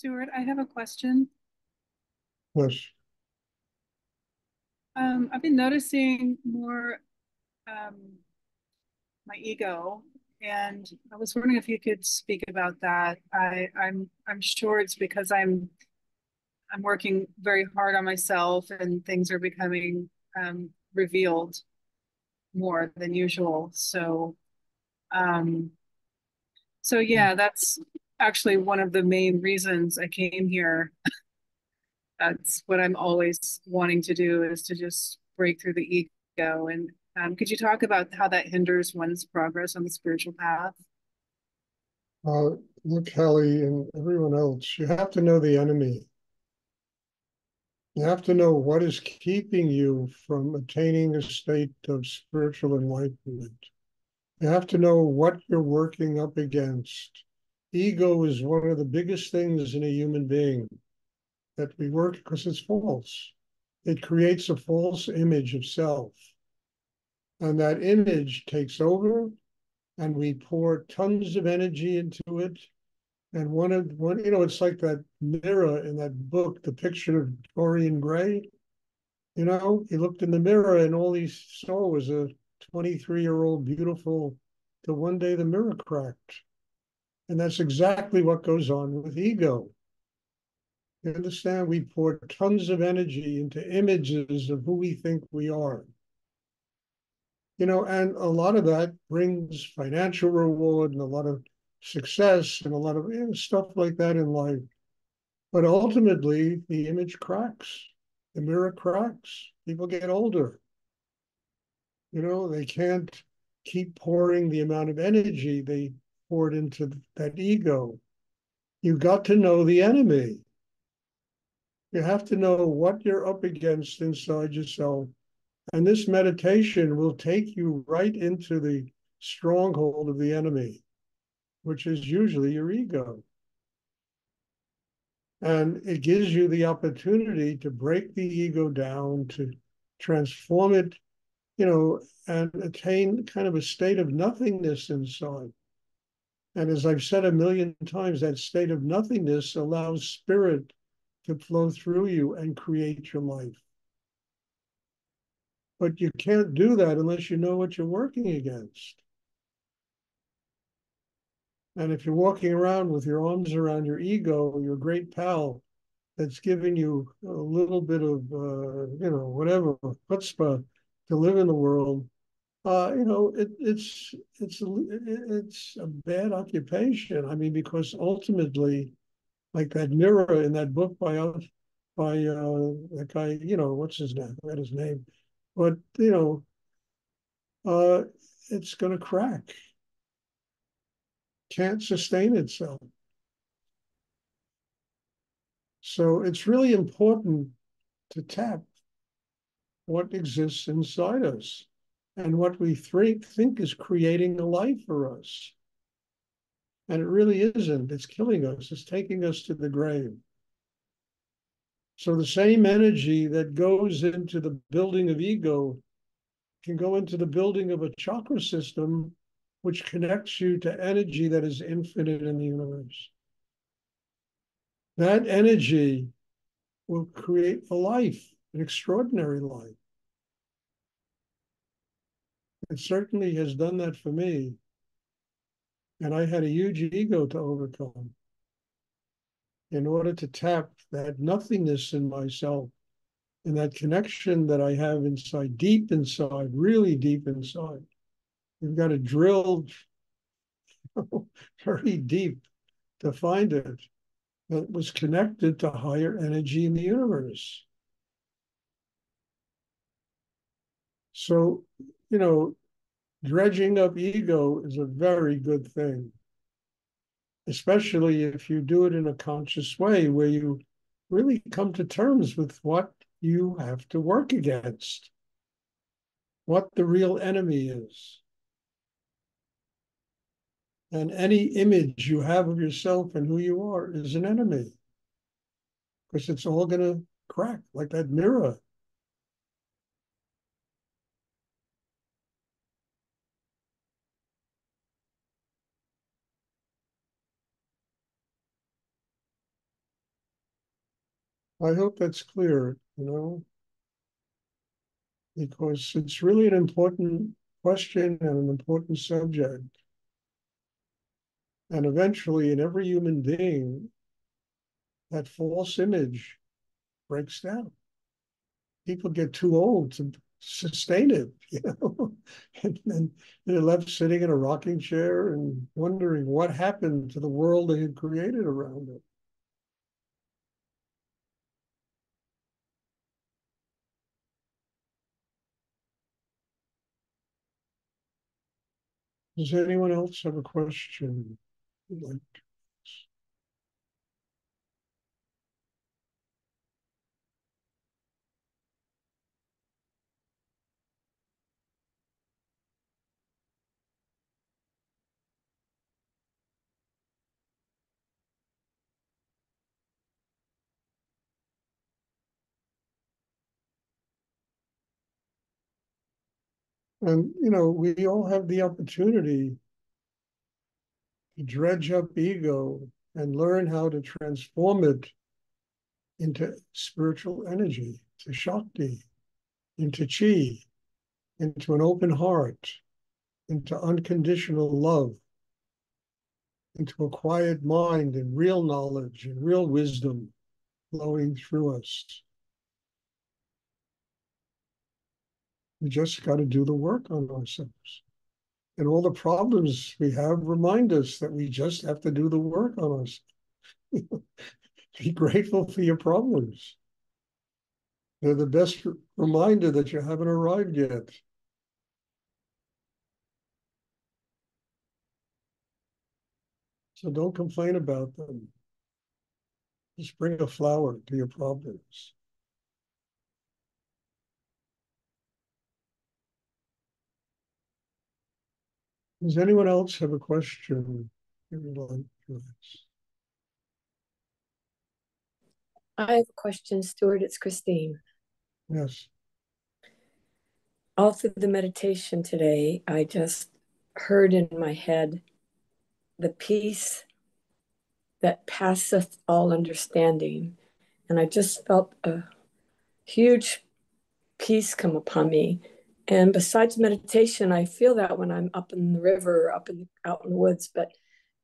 Stuart, I have a question. Yes. I've been noticing more um, my ego, and I was wondering if you could speak about that. I'm sure it's because I'm working very hard on myself, and things are becoming revealed more than usual. Um, so yeah, that's actually one of the main reasons I came here. That's what I'm always wanting to do is to just break through the ego. And could you talk about how that hinders one's progress on the spiritual path? Look, Kelly, and everyone else, you have to know the enemy. You have to know what is keeping you from attaining a state of spiritual enlightenment. You have to know what you're working up against. Ego is one of the biggest things in a human being that we work because it's false. It creates a false image of self. And that image takes over, and we pour tons of energy into it. And it's like that mirror in that book, the picture of Dorian Gray. He looked in the mirror and all he saw was a 23-year-old beautiful, till one day the mirror cracked. And that's exactly what goes on with ego. You understand? We pour tons of energy into images of who we think we are. And a lot of that brings financial reward and a lot of success and a lot of stuff like that in life. But ultimately, the image cracks, the mirror cracks. People get older. They can't keep pouring the amount of energy they poured into that ego. You got to know the enemy. You have to know what you're up against inside yourself. And this meditation will take you right into the stronghold of the enemy, which is usually your ego. And it gives you the opportunity to break the ego down, to transform it, and attain kind of a state of nothingness inside. And as I've said a million times, that state of nothingness allows spirit to flow through you and create your life. But you can't do that unless you know what you're working against. And if you're walking around with your arms around your ego, your great pal, that's giving you a little bit of, whatever, chutzpah to live in the world, it's a bad occupation. I mean, because ultimately, like that mirror in that book by that guy, what's his name? I forgot his name, but uh, it's going to crack. Can't sustain itself. So it's really important to tap what exists inside us and what we think is creating a life for us. And it really isn't. It's killing us. It's taking us to the grave. So the same energy that goes into the building of ego can go into the building of a chakra system, which connects you to energy that is infinite in the universe. That energy will create a life, an extraordinary life. It certainly has done that for me. And I had a huge ego to overcome in order to tap that nothingness in myself and that connection that I have inside, deep inside, really deep inside. You've got to drill very deep to find it. That was connected to higher energy in the universe. So, you know, dredging up ego is a very good thing, especially if you do it in a conscious way where you really come to terms with what you have to work against, what the real enemy is. And any image you have of yourself and who you are is an enemy because it's all going to crack like that mirror. I hope that's clear, because it's really an important question and an important subject. And eventually, in every human being, that false image breaks down. People get too old to sustain it, and then they're left sitting in a rocking chair and wondering what happened to the world they had created around it. Does anyone else have a question? Like, and we all have the opportunity to dredge up ego and learn how to transform it into spiritual energy, to Shakti, into Chi, into an open heart, into unconditional love, into a quiet mind and real knowledge and real wisdom flowing through us. We just got to do the work on ourselves. And all the problems we have remind us that we just have to do the work on us. Be grateful for your problems. They're the best reminder that you haven't arrived yet. So don't complain about them. Just bring a flower to your problems. Does anyone else have a question you would like to ask? I have a question, Stuart. It's Christine. Yes. All through the meditation today, I just heard in my head the peace that passeth all understanding. And I just felt a huge peace come upon me. And besides meditation, I feel that when I'm up in the river, out in the woods. But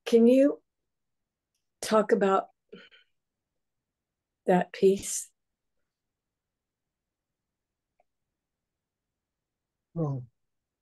can you talk about that peace? Well,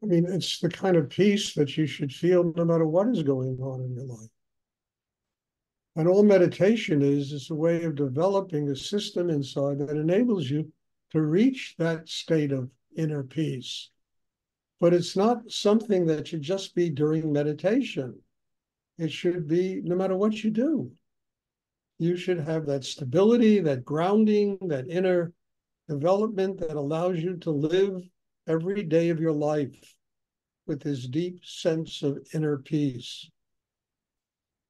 I mean, it's the kind of peace that you should feel no matter what is going on in your life. And all meditation is a way of developing a system inside that enables you to reach that state of inner peace. But it's not something that should just be during meditation. It should be no matter what you do. You should have that stability, that grounding, that inner development that allows you to live every day of your life with this deep sense of inner peace.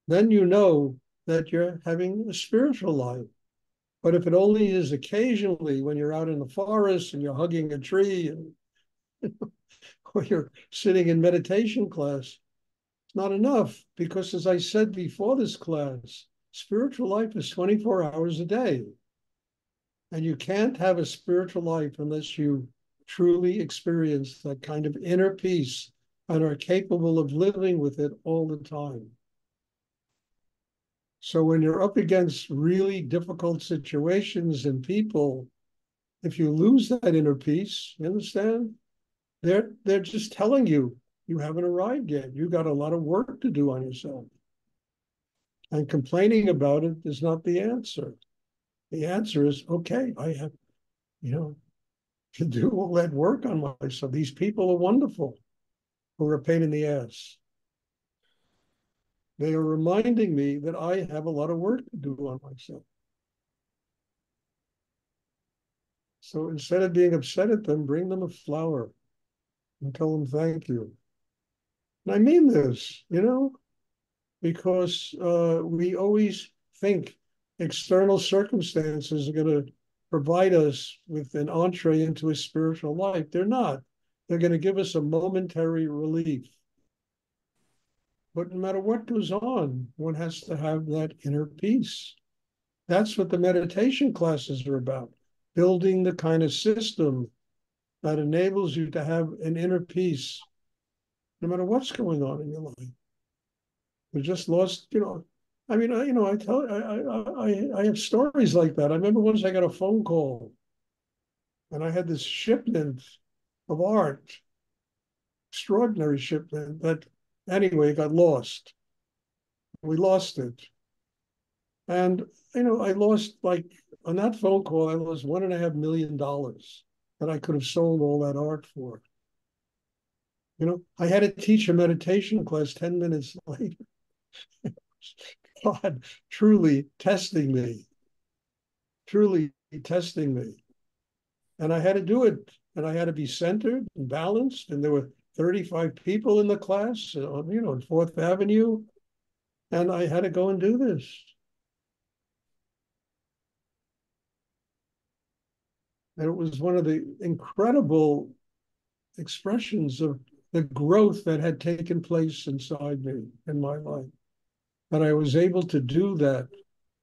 Then you know that you're having a spiritual life. But if it only is occasionally when you're out in the forest and you're hugging a tree and or you're sitting in meditation class, it's not enough, because as I said before this class, spiritual life is 24 hours a day. And you can't have a spiritual life unless you truly experience that kind of inner peace and are capable of living with it all the time. So when you're up against really difficult situations and people, if you lose that inner peace, you understand? They're just telling you you haven't arrived yet. You got a lot of work to do on yourself. And complaining about it is not the answer. The answer is, okay, I have, to do all that work on myself. These people are wonderful who are a pain in the ass. They are reminding me that I have a lot of work to do on myself. So instead of being upset at them, bring them a flower and tell them thank you. And I mean this, because we always think external circumstances are going to provide us with an entree into a spiritual life. They're not. They're going to give us a momentary relief. But no matter what goes on, one has to have that inner peace. That's what the meditation classes are about, building the kind of system that enables you to have an inner peace, no matter what's going on in your life. We just lost, I mean, I have stories like that. I remember once I got a phone call and I had this shipment of art, extraordinary shipment that anyway got lost. We lost it. And, I lost on that phone call, I lost $1.5 million that I could have sold all that art for. I had to teach a meditation class 10 minutes later. God, truly testing me. And I had to do it. And I had to be centered and balanced. And there were 35 people in the class, on Fourth Avenue. And I had to go and do this. And it was one of the incredible expressions of the growth that had taken place inside me in my life. That I was able to do that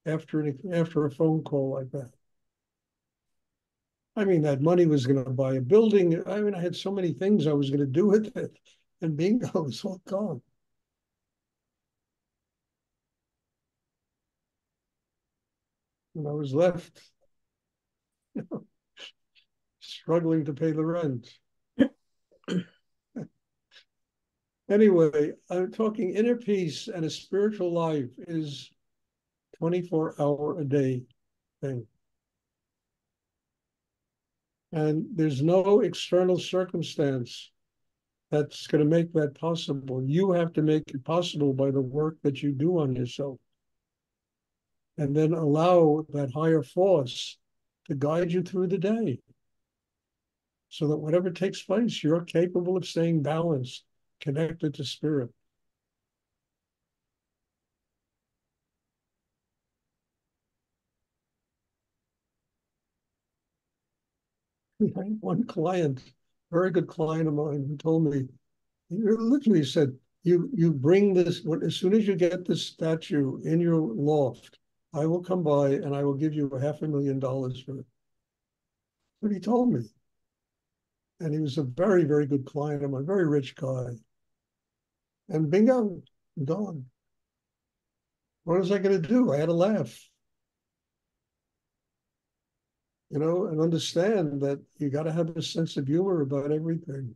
after a phone call like that. I mean, that money was going to buy a building. I mean, I had so many things I was going to do with it. And bingo, it was all gone. And I was left, struggling to pay the rent. Anyway, I'm talking inner peace and a spiritual life is 24-hour a day thing. And there's no external circumstance that's going to make that possible. You have to make it possible by the work that you do on yourself. And then allow that higher force to guide you through the day. So that whatever takes place, you're capable of staying balanced, connected to spirit. I had one client, very good client of mine, who told me, he literally said, you bring this, as soon as you get this statue in your loft, I will come by and I will give you $500,000 for it. But he told me. And he was a very, very good client of mine, very rich guy. And bingo, gone. What was I going to do? I had to laugh. And understand that you got to have a sense of humor about everything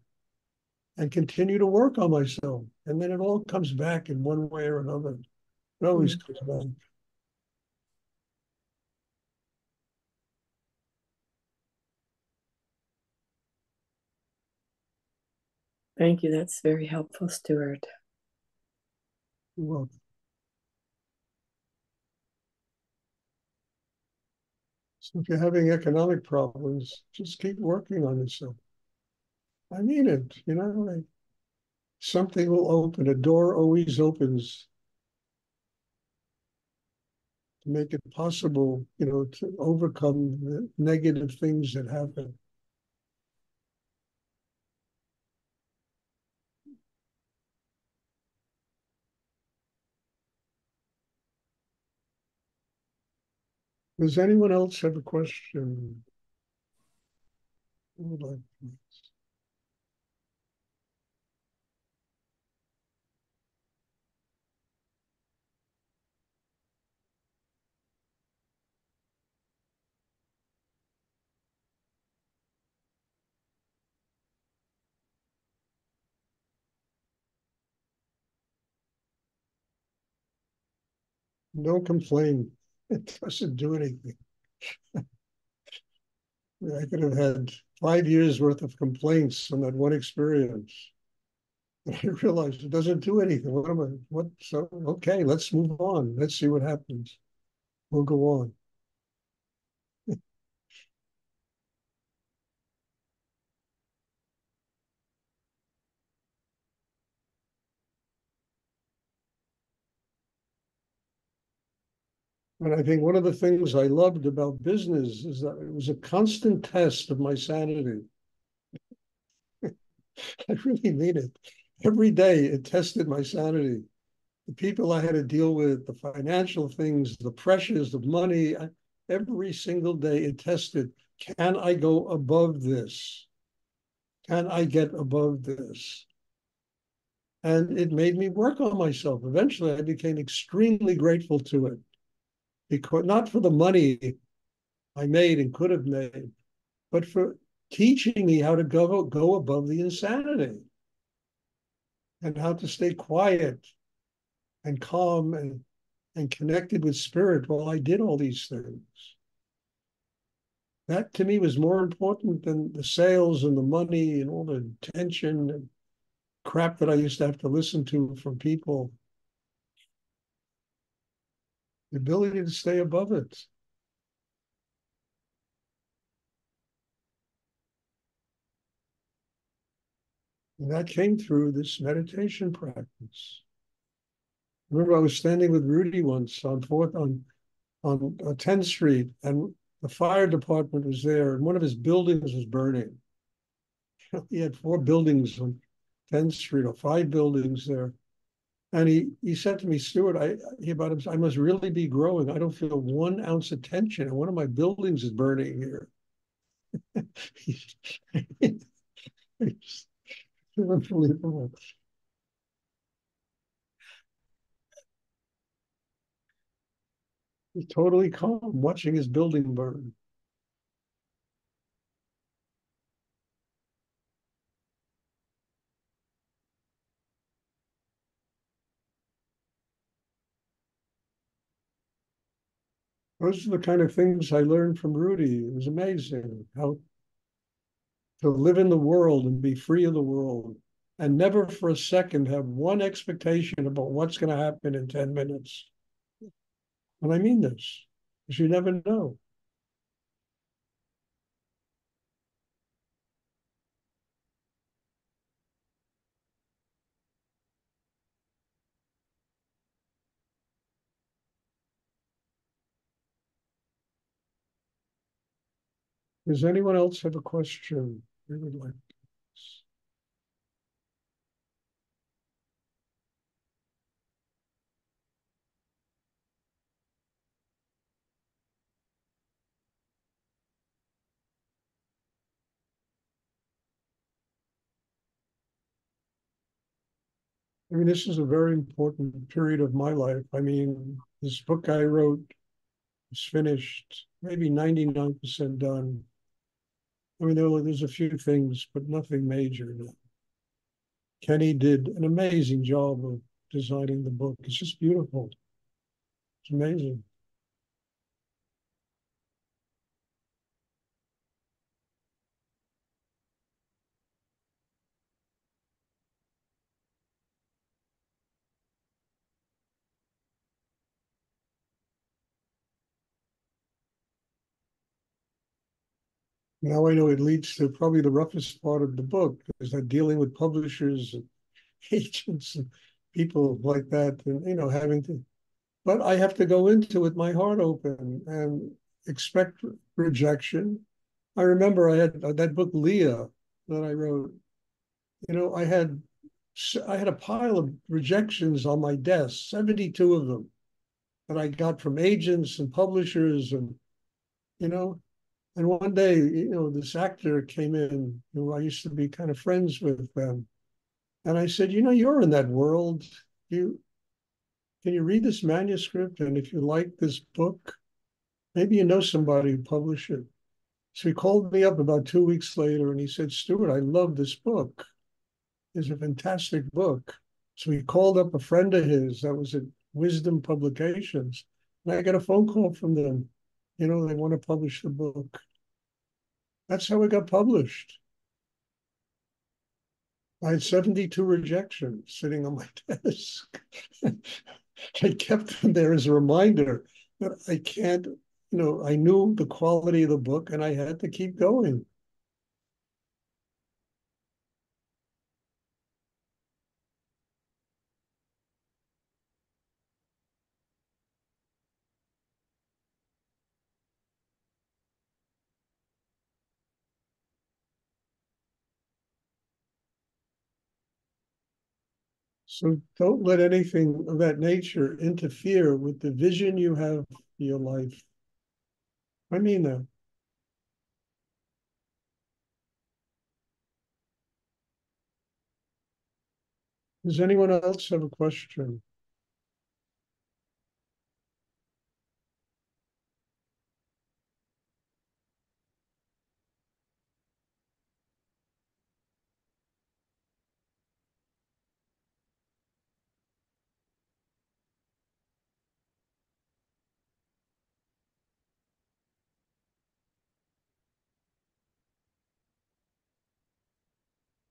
and continue to work on myself. And then it all comes back in one way or another. It always comes back. Thank you. That's very helpful, Stuart. You're welcome. So if you're having economic problems, just keep working on yourself. I mean it, something will open. A door always opens to make it possible, to overcome the negative things that happen. Does anyone else have a question? Who would like to ask? Don't complain. It doesn't do anything. I could have had 5 years worth of complaints from that one experience. And I realized it doesn't do anything. So, okay, let's move on. Let's see what happens. We'll go on. And I think one of the things I loved about business is that it was a constant test of my sanity. I really mean it. Every day it tested my sanity. the people I had to deal with, the financial things, the pressures of money, every single day it tested, can I go above this? Can I get above this? And it made me work on myself. Eventually, I became extremely grateful to it, because not for the money I made and could have made, but for teaching me how to go above the insanity and how to stay quiet and calm and connected with spirit while I did all these things. That to me was more important than the sales and the money and all the tension and crap that I used to have to listen to from people. The ability to stay above it. And that came through this meditation practice. I remember I was standing with Rudy once on 10th Street, and the fire department was there, and one of his buildings was burning. He had 4 buildings on 10th Street, or 5 buildings there. And he said to me, Stuart, I must really be growing. I don't feel 1 ounce of tension, and one of my buildings is burning here. It's unbelievable. He's totally calm watching his building burn. Those are the kind of things I learned from Rudy. It was amazing how to live in the world and be free of the world and never for a second have 1 expectation about what's going to happen in 10 minutes. And I mean this, because you never know. Does anyone else have a question they would like to ask? I mean, this is a very important period of my life. I mean, this book I wrote is finished, maybe 99% done. I mean, there's a few things, but nothing major. Kenny did an amazing job of designing the book. It's just beautiful. It's amazing. Now I know it leads to probably the roughest part of the book, is that dealing with publishers and agents and people like that, and having to. But I have to go into it with my heart open and expect rejection. I remember I had that book Leah that I wrote. I had a pile of rejections on my desk, 72 of them, that I got from agents and publishers, and you know, and one day, this actor came in who I used to be kind of friends with them. And I said, you're in that world. Can you read this manuscript? And if you like this book, maybe you know somebody who published it. So he called me up about 2 weeks later and he said, Stuart, I love this book. It's a fantastic book. So he called up a friend of his that was at Wisdom Publications. And I got a phone call from them. They want to publish the book. That's how it got published. I had 72 rejections sitting on my desk. I kept them there as a reminder that I can't, I knew the quality of the book and I had to keep going. So don't let anything of that nature interfere with the vision you have for your life. I mean that. Does anyone else have a question?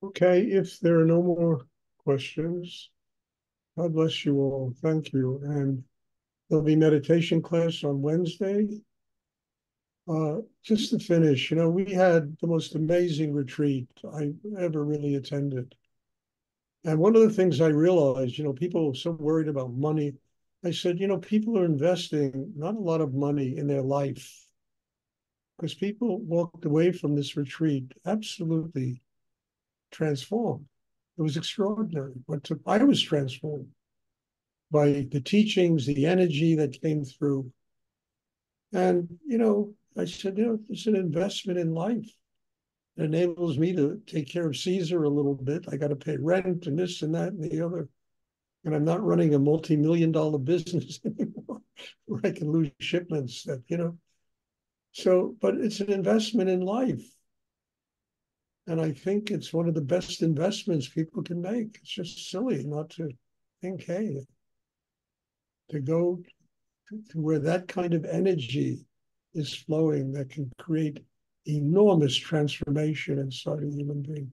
Okay, if there are no more questions, God bless you all. Thank you. And there'll be meditation class on Wednesday. Just to finish, we had the most amazing retreat I ever really attended. And one of the things I realized, people are so worried about money. I said, people are investing not a lot of money in their life because people walked away from this retreat absolutely transformed. It was extraordinary. I was transformed by the teachings, the energy that came through. And, I said, it's an investment in life. It enables me to take care of Caesar a little bit. I got to pay rent and this and that and the other. And I'm not running a multi-million-dollar business anymore where I can lose shipments that. So, but it's an investment in life. And I think it's one of the best investments people can make. It's just silly not to think, hey, to go to where that kind of energy is flowing that can create enormous transformation inside a human being.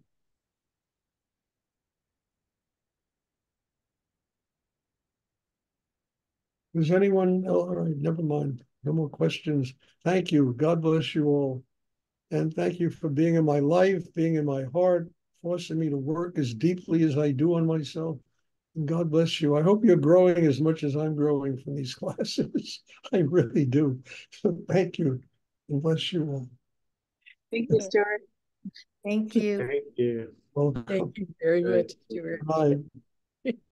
Does anyone? Oh, all right, never mind. No more questions. Thank you. God bless you all. And thank you for being in my life, being in my heart, forcing me to work as deeply as I do on myself. And God bless you. I hope you're growing as much as I'm growing from these classes. I really do. So thank you. And bless you all. Thank you, Stuart. Thank you. Thank you. Welcome. Thank you very much, Stuart. Bye.